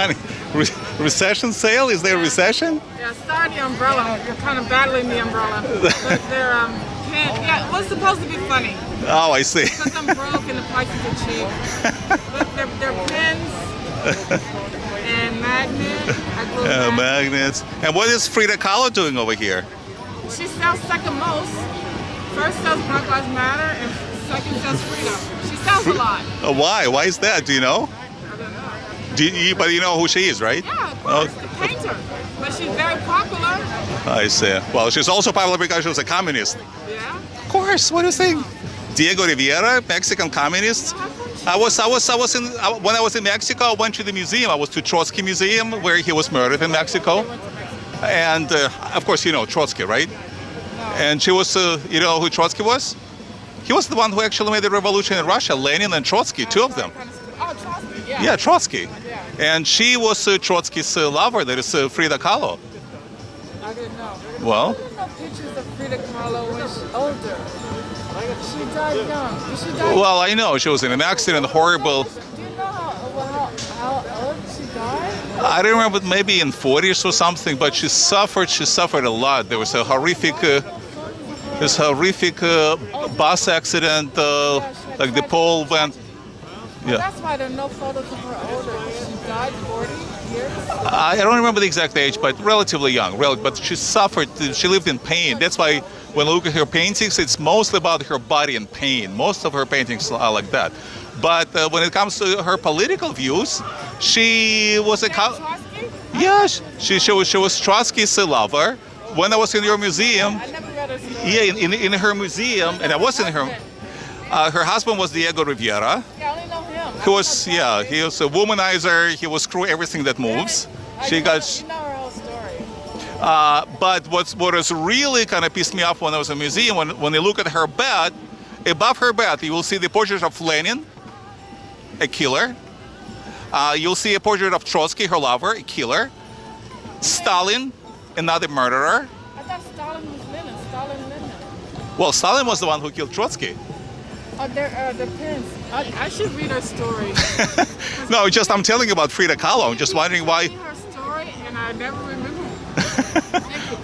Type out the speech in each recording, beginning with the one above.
funny. Recession sale? Is there a recession? Yeah, sorry the umbrella. You're kind of battling the umbrella. But they're, yeah, it was supposed to be funny. Oh, I see. Because I'm broke and the prices are cheap. But they're pens and magnets. I glue Magnets. And what is Frida Kahlo doing over here? She sells second most. First sells Black Lives Matter and second sells freedom. She sells a lot. Why? Why is that? Do you know? I don't know. But you know who she is, right? Yeah, of course, the painter. But she's very popular. I see. Well, she's also popular because she was a communist. Yeah? Of course. What do you think? Diego Rivera, Mexican communist. When I was in Mexico, I went to the museum. I was to Trotsky Museum where he was murdered in Mexico. And of course, you know Trotsky, right? No. And she was, you know who Trotsky was? He was the one who actually made the revolution in Russia. Lenin and Trotsky, two of them. Oh, Trotsky, yeah. Yeah, Trotsky. Yeah. And she was Trotsky's lover. That is Frida Kahlo. I didn't know. Well, I didn't know pictures of Frida Kahlo when she was older. She died young. Did she die? well, I know she was in an accident, horrible. Do you know how old she died? I don't remember, maybe in 40s or something. But she suffered a lot. There was a horrific, bus accident. Like the pole went. Yeah. That's why there are no photos of her older. She died 40 years. I don't remember the exact age, but relatively young. But she suffered. She lived in pain. That's why when I look at her paintings, it's mostly about her body and pain. Most of her paintings are like that. But when it comes to her political views, she was a Trotsky? yeah. She was Trotsky's lover. When I was in your museum, I never read her story. yeah, in her museum, and I was in her. Her husband was Diego Rivera. Yeah, I only know him. He was he was a womanizer. He was screw everything that moves. She got. You know her whole story. But what has really kind of pissed me off when I was in the museum, when you look at her bed, above her bed, you will see the portrait of Lenin, a killer. You'll see a portrait of Trotsky, her lover, a killer. Stalin, another murderer. I thought Stalin was Lenin. Well, Stalin was the one who killed Trotsky. Oh, the pins. I should read her story. No, I'm telling you about Frida Kahlo. I'm just wondering why. I read her story and I never remember.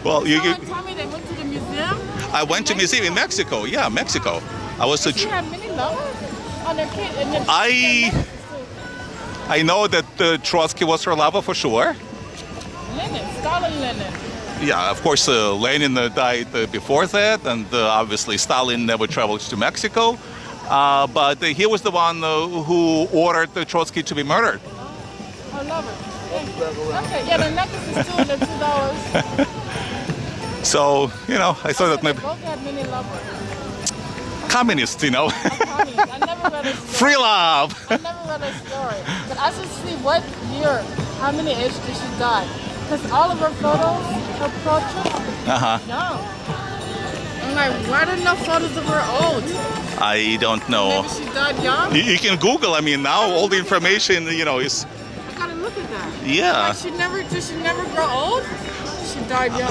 Well, Someone told me they went to the museum. I went to museum in Mexico. Yeah, Mexico. I was She had many lovers on their kid. And then I know that Trotsky was her lover for sure. Stalin Lenin. Yeah, of course, Lenin died before that, and obviously Stalin never traveled to Mexico. But he was the one who ordered Trotsky to be murdered. I love it. Okay, yeah, the necklace is $2. So, I thought that They maybe both had many lovers. communists, I never read a story. free love. I never read a story. But I should see what year, how many age did she die? Because all of her photos, her portraits, young. I'm like, why are there no photos of her old? I don't know. Maybe she died young? You can Google. I mean, now all the information, is. I gotta look at that. Yeah. Like did she never grow old? She died young.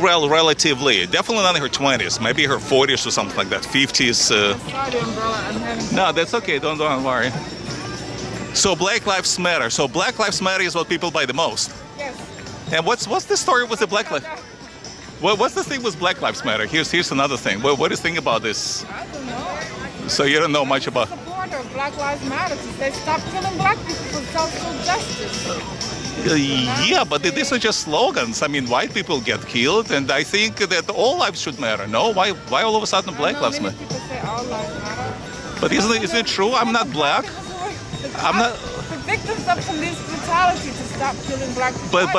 Relatively. Definitely not in her 20s. Maybe her 40s or something like that. 50s. Sorry, the umbrella. I'm having. No, that's okay. Don't worry. So Black Lives Matter. So Black Lives Matter is what people buy the most. Yes. And what's the story with the Black Lives? What's the thing with Black Lives Matter? Here's another thing. What do you think about this? I don't know. So you don't know much about. I'm a supporter of Black Lives Matter. They stop killing black people for social justice. Yeah, but these are just slogans. I mean, white people get killed, and I think that all lives should matter. No, why all of a sudden Black Lives Matter? People say all lives matter. But isn't it true? I'm not black. I'm not. The victims of police brutality to stop killing black people.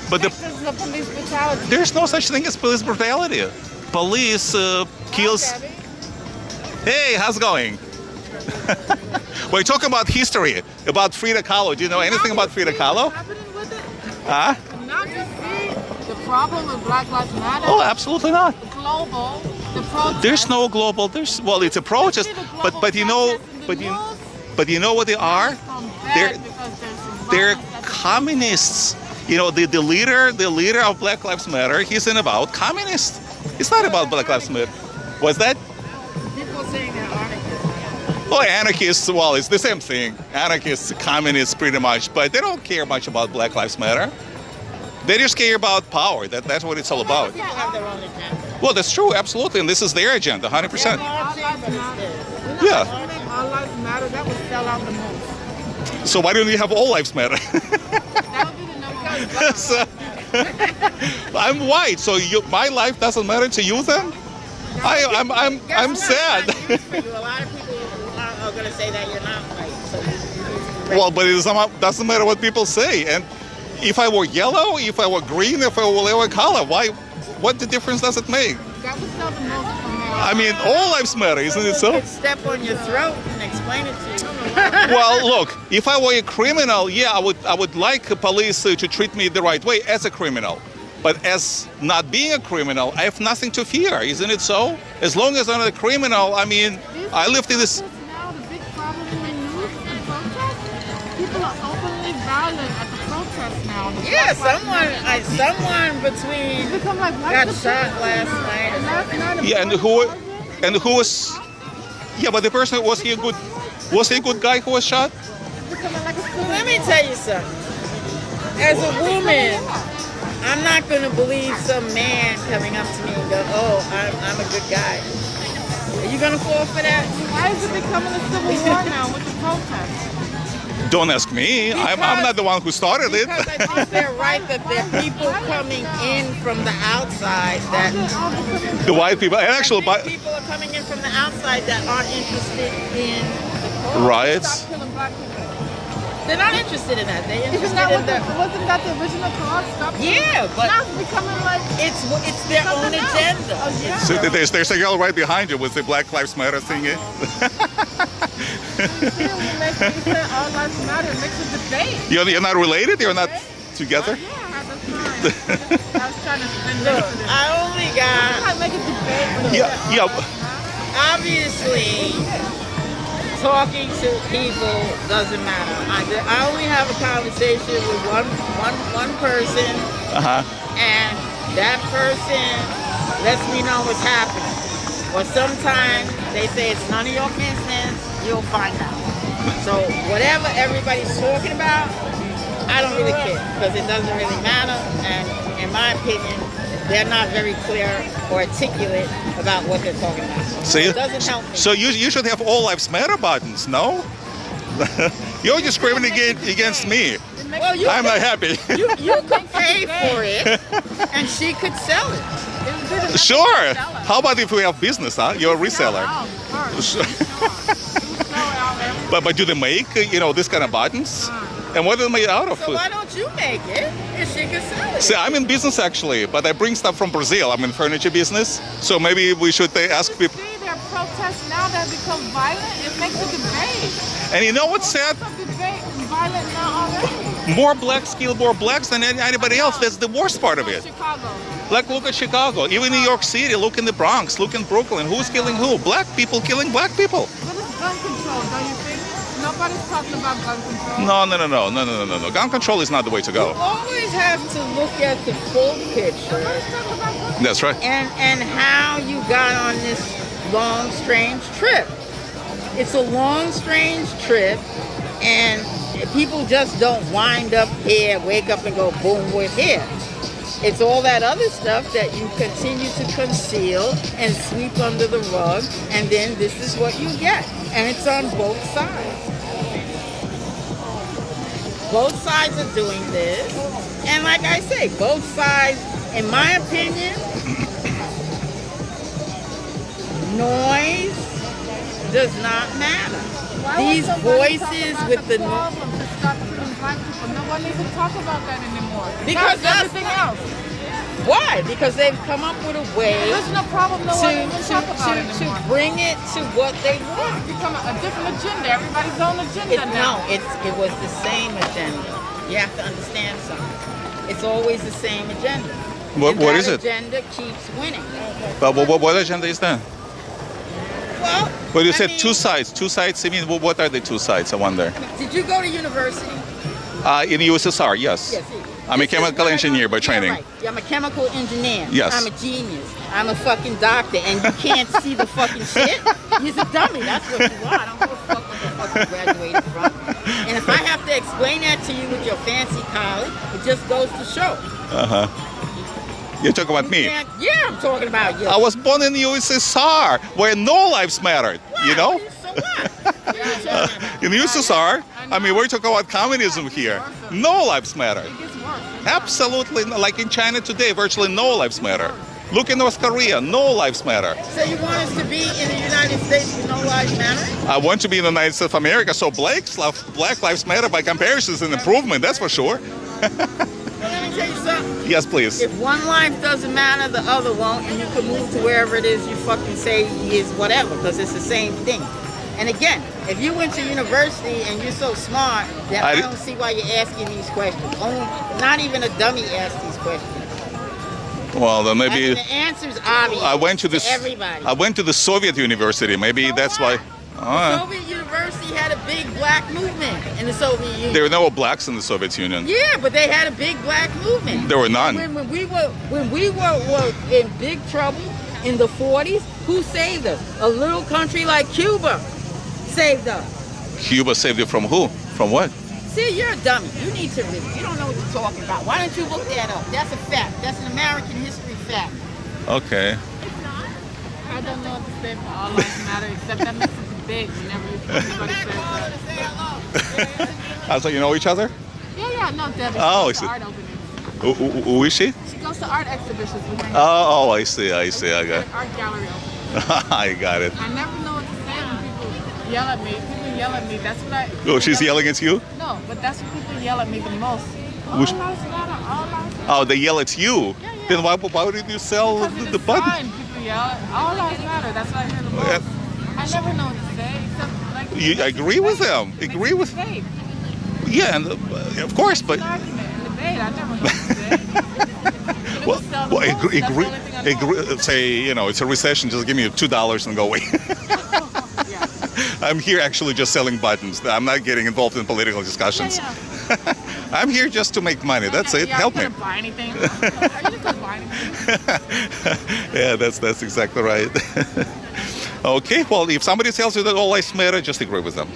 But Victims of police brutality. there's no such thing as police brutality. Police kills. Hi, Debbie. Hey, how's it going? We're talking about history, about Frida Kahlo. Do you know anything about Frida Kahlo? What's happening with it? Huh? Now you see the problem with Black Lives Matter. Oh, absolutely not. The global, the protest. There's no global. It's a protest, but you know what they are? They're communists. The leader of Black Lives Matter. He's about communist. It's not about Black Lives Matter. What's that? People saying that article. Well, anarchists, well, it's the same thing. Anarchists, communists, pretty much, but they don't care much about Black Lives Matter. They just care about power. That's what it's all about. People have their own agenda. Well, that's true, absolutely, and this is their agenda, 100%. All lives matter. Yeah. All lives matter. That would sell out the most. So why don't you have all lives matter? That would be the number one. So- I'm white, so my life doesn't matter to you then? I'm sad. For you. A lot of people are going to say that you're not white. So Well, but it doesn't matter what people say. And if I were yellow, if I were green, if I were whatever color, what the difference does it make? That would sell the most for me. I mean, all lives matter, isn't it so? could step on your throat and explain it to you. Well, look, if I were a criminal, yeah, I would like police to treat me the right way as a criminal. But as not being a criminal, I have nothing to fear, isn't it so? As long as I'm not a criminal, I mean, I lived in this. Now the big problem in the news and protests, people are openly violent at the protests now. Yeah, someone between Become like got shot last night. Yeah, and who was? Yeah, but the person, was he a good guy who was shot? Let me tell you something. As a woman, I'm not going to believe some man coming up to me and go, "Oh, I'm a good guy." Are you going to fall for that? Why is it becoming a civil war now with the protests? Don't ask me. I'm not the one who started it. Because I think they're right that there are people coming in from the outside that The white people, and actually, people are coming in from the outside that aren't interested in riots. Stop killing black people. They're not interested in that. They're Isn't interested that in wasn't that the original cause? Stop Yeah, but now it's becoming like it's their own something else. agenda. Oh, yeah. So there's a girl right behind you with the Black Lives Matter thingy. You said all lives matter. It makes a debate. You're not related? You're not together? Yeah, that's fine. I was trying to spin Look, it. I only got I make a debate. Yeah. obviously talking to people doesn't matter. I only have a conversation with one person, and that person lets me know what's happening. Or sometimes they say it's none of your business. You'll find out. So whatever everybody's talking about, I don't really care because it doesn't really matter. And in my opinion, they're not very clear or articulate about what they're talking about. So it doesn't help me. So you should have all lives matter buttons, no? You're discriminating against me. Well, I'm not happy. You could pay for it, and she could sell it. Sure. How about if we have business, huh? You're a reseller. But do they make, this kind of buttons? And what are they made out of? So why don't you make it if she can sell it? See, I'm in business actually, but I bring stuff from Brazil. I'm in furniture business. So maybe we should ask people. See their protests now that become violent. It makes a debate. And you know what's sad? It's a debate violent now already. More blacks kill more blacks than anybody else. That's the worst part of it. Chicago. Like, look at Chicago. Even New York City, look in the Bronx, look in Brooklyn. Who's killing who? Black people killing black people. What is gun control, don't you think? Nobody's talking about gun control. No. Gun control is not the way to You go. always have to look at the full picture Nobody's talking about gun control. That's right. and how you got on this long, strange trip. It's a long, strange trip, and people just don't wind up here, wake up and go, boom, we're here. It's all that other stuff that you continue to conceal and sweep under the rug, and then this is what you get. And it's on both sides. Both sides are doing this. And like I say, both sides, in my opinion, noise does not matter. These voices with the problem to stop killing black people. No one even talk about that anymore. Because that's everything else. Why? Because they've come up with a way There's no problem. No one even talk about it to anymore. bring it to what they want. It's become a different agenda. Everybody's own agenda now. It was the same agenda. You have to understand something. It's always the same agenda. What And is that it? agenda keeps winning. But what agenda is that? Well, But you I said mean, two sides. Two sides, I mean, what are the two sides, I wonder? Did you go to university? In the USSR, yes. Yes. I'm a This is chemical what I engineer don't- by yeah, training. right. Yeah, I'm a chemical engineer. Yes. I'm a genius. I'm a fucking doctor, and you can't see the fucking shit. You're a dummy. That's what you are. I don't give a fuck what the fuck you graduated from. And if I have to explain that to you with your fancy college, it just goes to show. You're talking about me. Yeah, I'm talking about you. I was born in the USSR, where no lives mattered. You know, So what? in the USSR, I mean, we're talking about communism here. No lives matter. It gets worse. Absolutely, like in China today, virtually no lives matter. Look in North Korea, no lives matter. So you want us to be in the United States with no lives matter? I want to be in the United States of America, so Black lives matter by comparison is an improvement, that's for sure. Well, let me tell you something. Yes, please. If one life doesn't matter, the other won't, and you can move to wherever it is you fucking say is whatever, because it's the same thing. And again, if you went to university and you're so smart that I don't see why you're asking these questions. Not even a dummy asks these questions. Well, then I maybe mean, the answer's obvious. I went to this. everybody. I went to the Soviet university. Maybe So that's what? why. The Soviet University had a big black movement in the Soviet Union. There were no blacks in the Soviet Union. Yeah, but they had a big black movement. There were none. When we were in big trouble in the 40s, who saved us? A little country like Cuba saved us. Cuba saved you from who? From what? See, you're a dummy. You need to read. You don't know what you're talking about. Why don't you look that up? That's a fact. That's an American history fact. Okay. I don't know what to say for all lives matter, except that makes it debate whenever anybody says that. So you know each other? Yeah, no, Debbie. Oh, She I goes to see. art openings. Who is she? She goes to art exhibitions with me. Oh, I see. I got. Art gallery opening. I got it. I never know what to say when people yell at me. People yell at me. That's what I. Oh, she's yelling at you? No, but that's when people yell at me the most. All Which- lives matter. All lives matter. Oh, they yell at you. Yeah. Then why did you sell Because the it's button? fine. People yell. All lives matter. That's what I hear the most. Yeah. I never know what to say except like. You agree with them. Agree with. Debate. Yeah, and of course, but. An argument and debate. I never know what to say. Well, Sell the well books. That's the only thing I know. say, you know, it's a recession, just give me $2 and go away. Yeah. I'm here actually just selling buttons. I'm not getting involved in political discussions. Yeah. I'm here just to make money. That's it. Yeah, Help I me. couldn't buy anything. I just couldn't buy anything. Yeah, that's exactly right. Okay, well, if somebody tells you that all lives matter, just agree with them.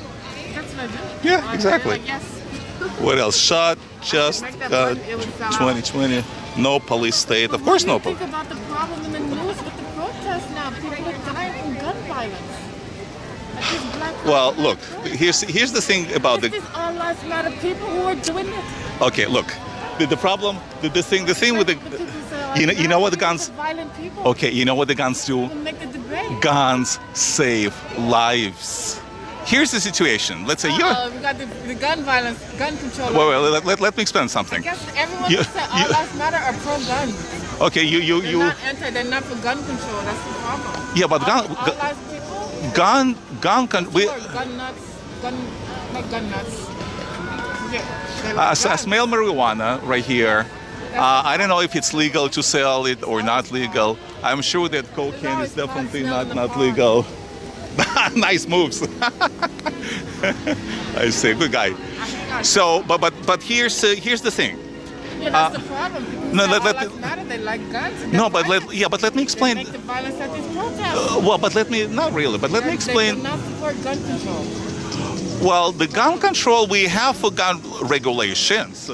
That's what I do. Yeah, Like, exactly. Like, yes. What else? Shot, just Make that button, it would sell out. 2020. No police state. Of course, no What do you police. think about the problem in the news with the protests now? People are dying from gun violence. Like these black Well, people look, are here's the thing about It's the. these all lives matter people who are doing this. Okay, look, the problem, the thing with The people say, all you lives know what the matter, guns. these are violent people. Okay, you know what the guns do? And make the debate. Guns save lives. Here's the situation. Let's say you're. We got the gun violence, gun control. Let me explain something. I guess everyone You- who said all you- lives matter are pro-gun. Okay, you. They're not anti. They're not for gun control. That's the problem. Yeah, but all lives people. gun Who are gun nuts. Not gun nuts. Yeah, they like guns. smell marijuana right here. I don't know if it's legal to sell it or not legal. I'm sure that cocaine always is definitely smell in the not park. legal. Nice moves. I say, good guy. So, but here's the thing. Yeah, that's the problem. People no, say let- all let- lives matter. They like guns. and No, they're but violent. let me They explain. make the violence at these protests. Well, but let me not really, but let me They explain. do not support gun control. Well, the gun control we have for gun regulations,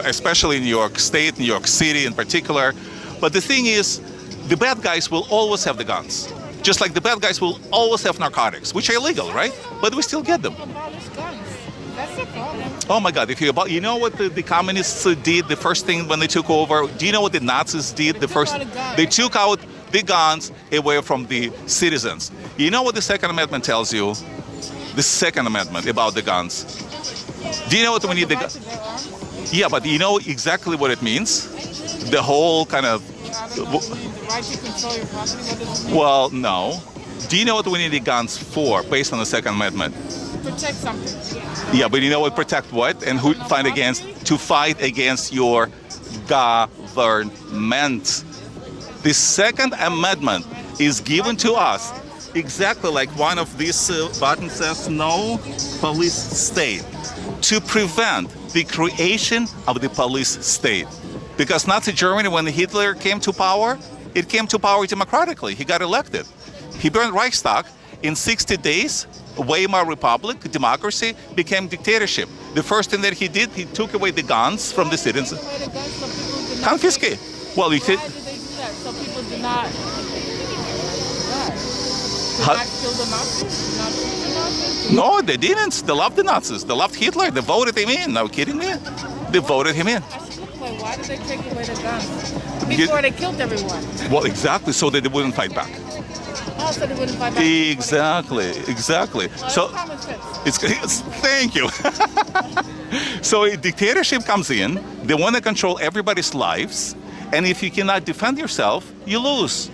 especially in New York State, New York City in particular. But the thing is, the bad guys will always have the guns. Just like the bad guys will always have narcotics, which are illegal, right? But we still get them. Abolish guns. That's the problem. Oh my God! You know what the communists did the first thing when they took over? Do you know what the Nazis did the took first? out the guns. They took out the guns away from the citizens. You know what the Second Amendment tells you? The Second Amendment about the guns. Do you know what we need the Right guns? to bear arms. Yeah, but you know exactly what it means? The whole kind of. I don't know. The right to control your property. What does it mean? Well, no. Do you know what we need the guns for, based on the Second Amendment? Protect something. Yeah, but you know what? Protect what? And who fight against? To fight against your government. The Second Amendment is given to us exactly like one of these buttons says, no police state, to prevent the creation of the police state. Because Nazi Germany, when Hitler came to power, it came to power democratically. He got elected. He burned Reichstag. In 60 days, Weimar Republic, democracy, became dictatorship. The first thing that he did, he took away the guns from the citizens. Confiscate. Well, you Why said, did they do that? So people do not. How- Not kill the Nazis? Not shoot the Nazis? no, they didn't. They loved the Nazis. They loved Hitler. They voted him in. Are you kidding me? They voted him in. I should look like, why did they take away the guns before they killed everyone? Well, exactly, so that they wouldn't fight back. Oh, so they wouldn't fight back. Exactly. Well, So that's common sense. it's thank you. So a dictatorship comes in. They want to control everybody's lives, and if you cannot defend yourself, you lose.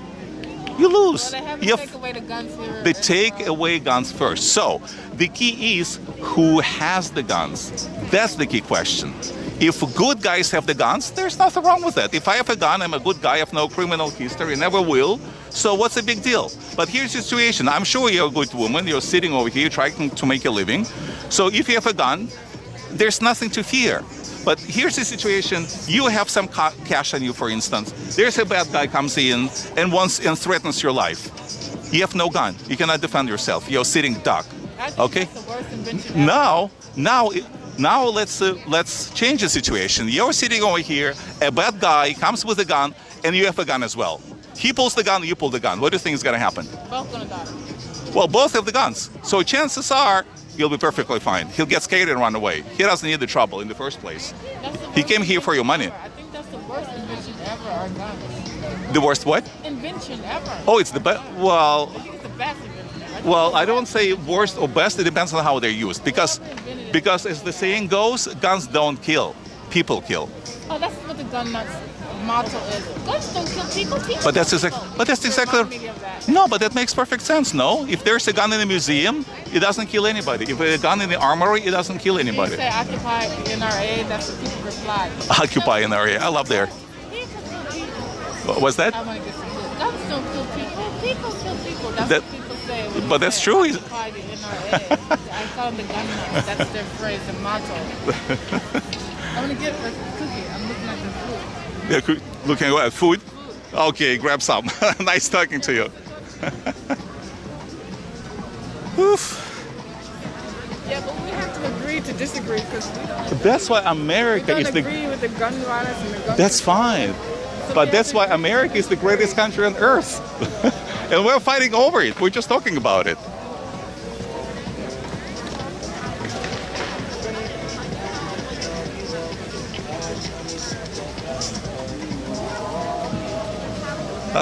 You lose. Well, they have You to have- take away the guns here. They take away guns first. So the key is who has the guns. That's the key question. If good guys have the guns, there's nothing wrong with that. If I have a gun, I'm a good guy, I have no criminal history, never will. So what's the big deal? But here's the situation. I'm sure you're a good woman. You're sitting over here trying to make a living. So if you have a gun, there's nothing to fear. But here's the situation. You have some cash on you, for instance. There's a bad guy comes in and threatens your life. You have no gun. You cannot defend yourself. You're sitting duck. I think Okay? that's the worst invention ever. Now let's change the situation. You're sitting over here. A bad guy comes with a gun, and you have a gun as well. He pulls the gun. You pull the gun. What do you think is going to happen? Both gonna die. Well, both have the guns. So chances are you'll be perfectly fine. He'll get scared and run away. He doesn't need the trouble in the first place. That's the He worst came here for your money. invention ever. I think that's the worst invention ever, our guns. The worst what? Invention ever. Oh, it's the best. Well, I think it's the best invention ever. well, I don't say worst or best. It depends on how they're used. Because as the saying goes, guns don't kill. People kill. Oh, that's what the gun nuts motto is. Guns don't kill people. People But that's kill exactly. people. But that's exactly. Remind me of that. No, but that makes perfect sense. No, if there's a gun in a museum, it doesn't kill anybody. If there's a gun in the armory, it doesn't kill You anybody. say occupy NRA, that's what people reply. Occupy an area. I love there. People kill people. What's that? I want to get some food. Guns don't kill people. People kill people. That's That- what people say. when but they that's say true. Occupy the NRA. I call them the gun nuts. That's their phrase, the motto. I'm going to get a cookie. I'm looking at the food. Yeah, looking at food. Okay, grab some. Nice talking to you. Oof. Yeah, but we have to agree to disagree because we don't, That's why we America don't is the. agree with the gun violence and the gun That's control. fine. But that's why America is the greatest country on earth. And we're fighting over it. We're just talking about it.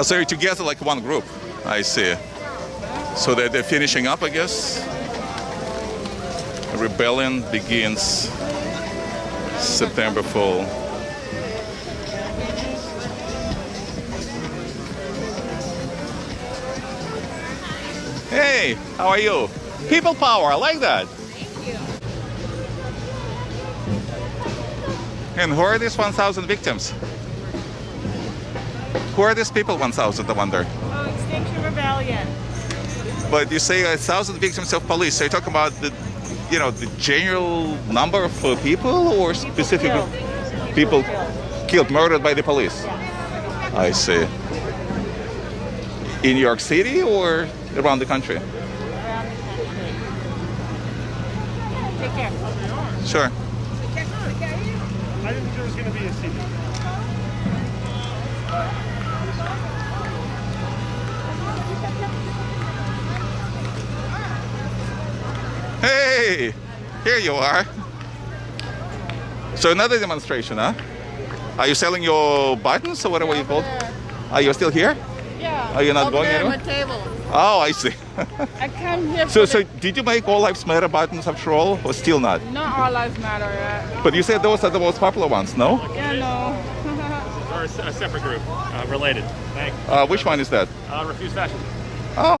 So you're together like one group. I see. So that they're finishing up, I guess. Rebellion begins September 4. Hey, how are you? People power, I like that. And who are these 1,000 victims? Who are these people, 1,000, I wonder? Oh, Extinction Rebellion. But you say 1,000 victims of police. So you're talking about the general number of people or specific people killed, murdered by the police? I see. In New York City or around the country? Around the country. Take care. Sure. I didn't think there was going to be a CD. Hey, here you are. So another demonstration, huh? Are you selling your buttons or whatever you call? Are you still here? Yeah. Are you not over going there anywhere? at my table. Oh, I see. I come here So for did you make All Lives Matter buttons after all, or still not? not all lives matter yet. But you said those are the most popular ones, no? Yeah, no. Or a separate group, related. Thank Which one is that? Refuse Fascism.